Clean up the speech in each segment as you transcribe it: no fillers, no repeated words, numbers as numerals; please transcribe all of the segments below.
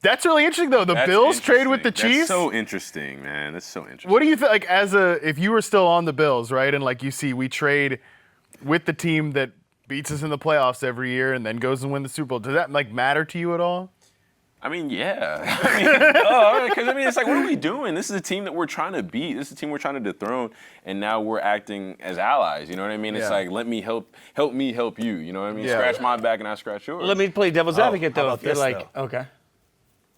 That's really interesting, though. The Bills trade with the Chiefs. That's so interesting, man. That's so interesting. What do you think? Like, if you were still on the Bills, right, and like you see, we trade with the team that beats us in the playoffs every year and then goes and win the Super Bowl. Does that like matter to you at all? I mean, yeah. Because it's like, what are we doing? This is a team that we're trying to beat. This is a team we're trying to dethrone, and now we're acting as allies. You know what I mean? It's like, let me help me help you. You know what I mean? Yeah. Scratch my back and I scratch yours. Let me play devil's advocate though. If you're like, okay,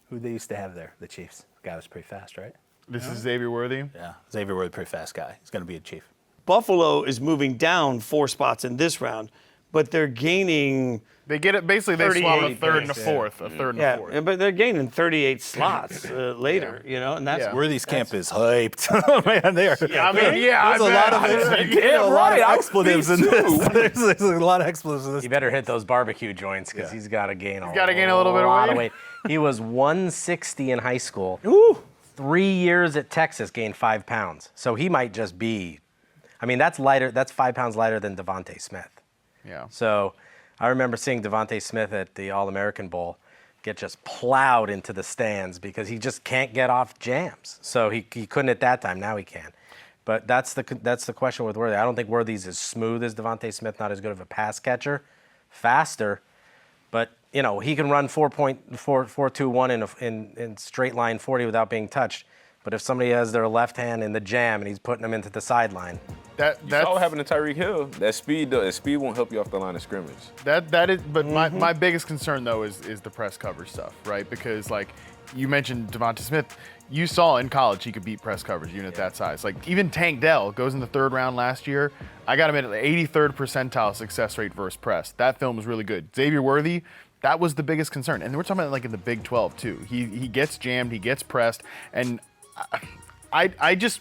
Who they used to have there? The Chiefs. The guy was pretty fast, right? This is Xavier Worthy. Yeah, Xavier Worthy, pretty fast guy. He's going to be a Chief. Buffalo is moving down 4 spots in this round, but they're gaining. They get it. Basically, they swap a 38 third and a picks, fourth, a third and a fourth. Yeah, but they're gaining 38 slots later, you know, and that's Yeah. Worthy's camp is hyped. Man, they are. I mean, yeah, There's a lot of expletives in this. There's a lot of expletives in this. You better hit those barbecue joints because he's got to gain a gotta gain a little bit of lot weight. He was 160 in high school. Ooh. 3 years at Texas, gained 5 pounds. So he might just be, I mean, that's lighter. That's 5 pounds lighter than Devontae Smith. Yeah. So I remember seeing Devontae Smith at the All-American Bowl get just plowed into the stands because he just can't get off jams. So he couldn't at that time. Now he can. But that's the question with Worthy. I don't think Worthy's as smooth as Devontae Smith, not as good of a pass catcher, faster. But, you know, he can run 4.421 in straight line 40 without being touched. But if somebody has their left hand in the jam and he's putting them into the sideline. That's what happened to Tyreek Hill. That speed won't help you off the line of scrimmage. That is, but my biggest concern though is the press coverage stuff, right? Because like you mentioned Devontae Smith, you saw in college he could beat press coverage even at that size. Like even Tank Dell goes in the 3rd round last year. I got him at 83rd percentile success rate versus press. That film was really good. Xavier Worthy, that was the biggest concern. And we're talking about like in the Big 12 too. He gets jammed, he gets pressed, and I just.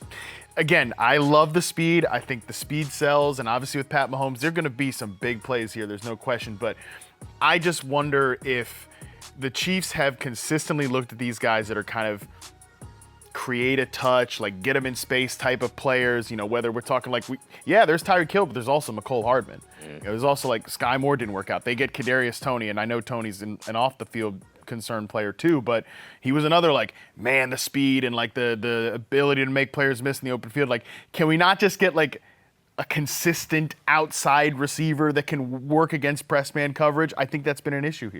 Again, I love the speed. I think the speed sells, and obviously with Pat Mahomes, there are going to be some big plays here. There's no question, but I just wonder if the Chiefs have consistently looked at these guys that are kind of create a touch, like get them in space type of players. You know, whether we're talking like there's Tyreek Hill, but there's also McCole Hardman. You know, there's also like Sky Moore didn't work out. They get Kadarius Toney, and I know Toney's an off the field concerned player too, but he was another like, man, the speed and like the ability to make players miss in the open field. Like, can we not just get like a consistent outside receiver that can work against press man coverage? I think that's been an issue here.